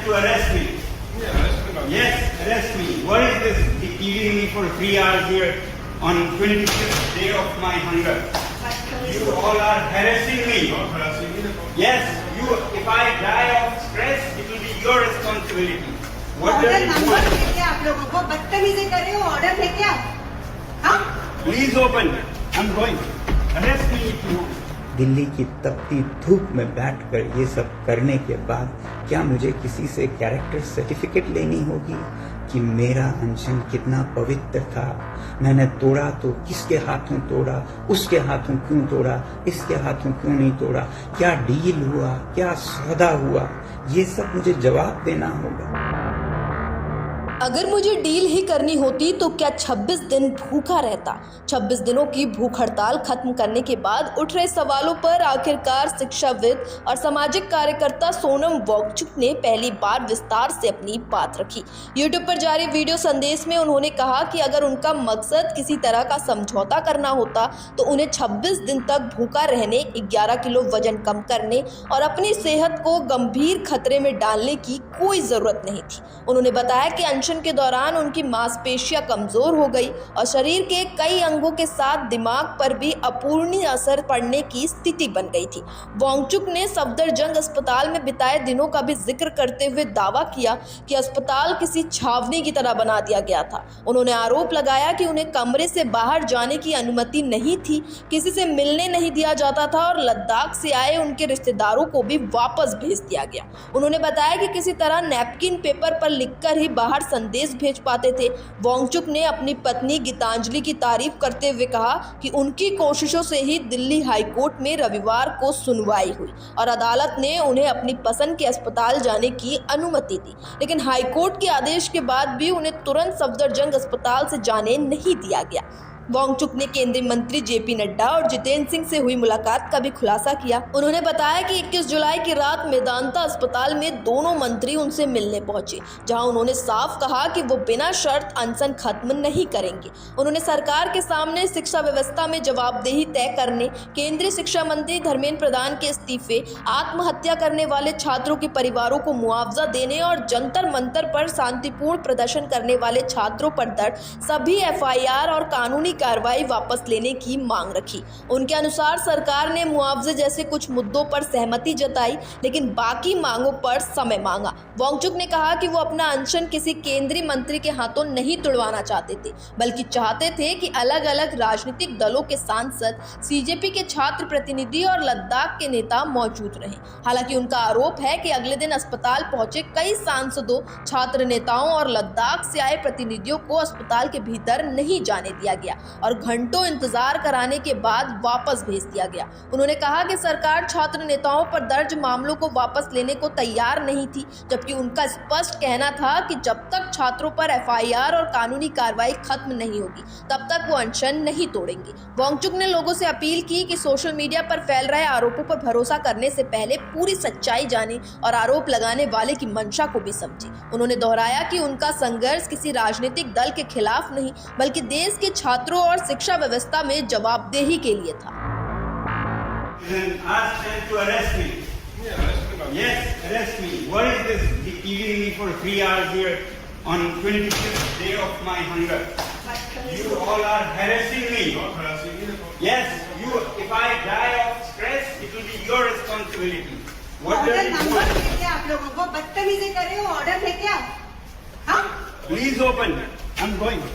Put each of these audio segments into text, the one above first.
to arrest me. Yes, arrest me. What is this keeping me for 3 hours here on 25th day of my hunger? You all are harassing me. Yes, you. If I die of stress, it will be your responsibility. What does it want? आप लोगों को बदतमीजी कर रहे हो, order लेके आओ. हाँ? Please open. I'm going. Arrest me if you want. Delhi की तपती धूप में बैठकर ये सब करने के बाद क्या मुझे किसी से कैरेक्टर सर्टिफिकेट लेनी होगी कि मेरा अनशन कितना पवित्र था? मैंने तोड़ा तो किसके हाथों तोड़ा, उसके हाथों क्यों तोड़ा, इसके हाथों क्यों नहीं तोड़ा, क्या डील हुआ, क्या सौदा हुआ, ये सब मुझे जवाब देना होगा। अगर मुझे डील ही करनी होती तो क्या 26 दिन भूखा रहता? 26 दिनों की भूख हड़ताल खत्म करने के बाद उठ रहे सवालों पर आखिरकार शिक्षाविद और सामाजिक कार्यकर्ता सोनम वांगचुक ने पहली बार विस्तार से अपनी बात रखी। यूट्यूब पर जारी वीडियो संदेश में उन्होंने कहा कि अगर उनका मकसद किसी तरह का समझौता करना होता तो उन्हें 26 दिन तक भूखा रहने, 11 किलो वजन कम करने और अपनी सेहत को गंभीर खतरे में डालने की कोई जरूरत नहीं थी। उन्होंने बताया कि अनशन के दौरान उनकी मांसपेशियां कमजोर हो गई और शरीर के कई अंगों के साथ दिमाग पर भी अपूरणीय असर पड़ने की स्थिति बन गई थी। वांगचुक ने सफदरजंग अस्पताल में बिताए दिनों का भी जिक्र करते हुए दावा किया कि अस्पताल किसी छावनी की तरह बना दिया गया था। उन्होंने आरोप लगाया कि उन्हें कमरे से बाहर जाने की अनुमति नहीं थी, किसी से मिलने नहीं दिया जाता था और लद्दाख से आए उनके रिश्तेदारों को भी वापस भेज दिया गया। उन्होंने बताया कि किसी तरह नैपकिन पेपर पर लिखकर ही बाहर संदेश भेज पाते थे। वांगचुक ने अपनी पत्नी गीतांजलि की तारीफ करते हुए कहा कि उनकी कोशिशों से ही दिल्ली हाईकोर्ट में रविवार को सुनवाई हुई और अदालत ने उन्हें अपनी पसंद के अस्पताल जाने की अनुमति दी, लेकिन हाईकोर्ट के आदेश के बाद भी उन्हें तुरंत सफदरजंग अस्पताल से जाने नहीं दिया गया। वांगचुक ने केंद्रीय मंत्री जेपी नड्डा और जितेंद्र सिंह से हुई मुलाकात का भी खुलासा किया। उन्होंने बताया कि 21 जुलाई की रात मेदांता अस्पताल में दोनों मंत्री उनसे मिलने पहुंचे, जहां उन्होंने साफ कहा कि वो बिना शर्त अनशन खत्म नहीं करेंगे। उन्होंने सरकार के सामने शिक्षा व्यवस्था में जवाबदेही तय करने, केंद्रीय शिक्षा मंत्री धर्मेंद्र प्रधान के इस्तीफे, आत्महत्या करने वाले छात्रों के परिवारों को मुआवजा देने और जंतर मंतर पर शांतिपूर्ण प्रदर्शन करने वाले छात्रों पर दर्ज सभी FIR और कानूनी कार्रवाई वापस लेने की मांग रखी। उनके अनुसार सरकार ने मुआवजे जैसे कुछ मुद्दों पर सहमति जताई, लेकिन बाकी मांगों पर समय मांगा। वांगचुक ने कहा कि वो अपना अनशन किसी केंद्रीय मंत्री के हाथों नहीं तुड़वाना चाहते थे, बल्कि चाहते थे कि अलग अलग राजनीतिक दलों के सांसद, CJP के छात्र प्रतिनिधि और लद्दाख के नेता मौजूद रहें। हालांकि उनका आरोप है कि अगले दिन अस्पताल पहुंचे कई सांसदों, छात्र नेताओं और लद्दाख से आए प्रतिनिधियों को अस्पताल के भीतर नहीं जाने दिया गया और घंटों इंतजार कराने के बाद वापस भेज दिया गया। उन्होंने कहा कि सरकार छात्र नेताओं पर दर्ज मामलों को वापस लेने को तैयार नहीं थी, जबकि उनका स्पष्ट कहना था कि जब तक छात्रों पर FIR और कानूनी कार्रवाई खत्म नहीं होगी तब तक वो अनशन नहीं तोड़ेंगे। वांगचुक ने लोगों से अपील की कि सोशल मीडिया पर फैल रहे आरोपों पर भरोसा करने से पहले पूरी सच्चाई जाने और आरोप लगाने वाले की मंशा को भी समझे। उन्होंने दोहराया कि उनका संघर्ष किसी राजनीतिक दल के खिलाफ नहीं, बल्कि देश के छात्रों और शिक्षा व्यवस्था में जवाबदेही के लिए था। Yes, arrest me. What is this keeping me for 3 hours here on 25th day of my hunger? You all are harassing me. Yes, you. If I die of stress, it will be your responsibility. What does it want? आप लोगों को बदतमीजी कर रहे हो, order लेके आओ. हाँ? Please open. I'm going.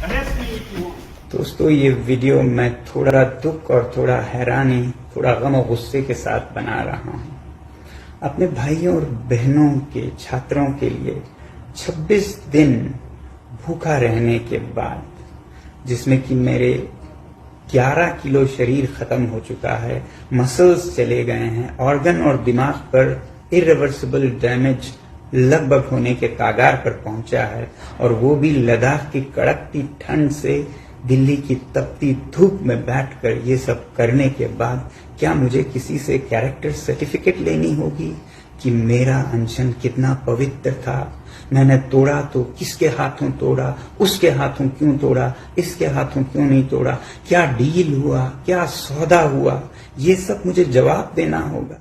Arrest me if you want. दोस्तों, ये वीडियो मैं थोड़ा दुख और थोड़ा हैरानी, थोड़ा गम और गुस्से के साथ बना रहा हूँ। अपने भाइयों और बहनों के छात्रों के लिए 26 दिन भूखा रहने के बाद, जिसमें कि मेरे 11 किलो शरीर खत्म हो चुका है, मसल्स चले गए हैं, ऑर्गन और दिमाग पर इरिवर्सिबल डैमेज लगभग होने के कागार पर पहुंचा है, और वो भी लद्दाख की कड़कती ठंड से दिल्ली की तपती धूप में बैठकर ये सब करने के बाद क्या मुझे किसी से कैरेक्टर सर्टिफिकेट लेनी होगी कि मेरा अनशन कितना पवित्र था? मैंने तोड़ा तो किसके हाथों तोड़ा, उसके हाथों क्यों तोड़ा, इसके हाथों क्यों नहीं तोड़ा, क्या डील हुआ, क्या सौदा हुआ, ये सब मुझे जवाब देना होगा।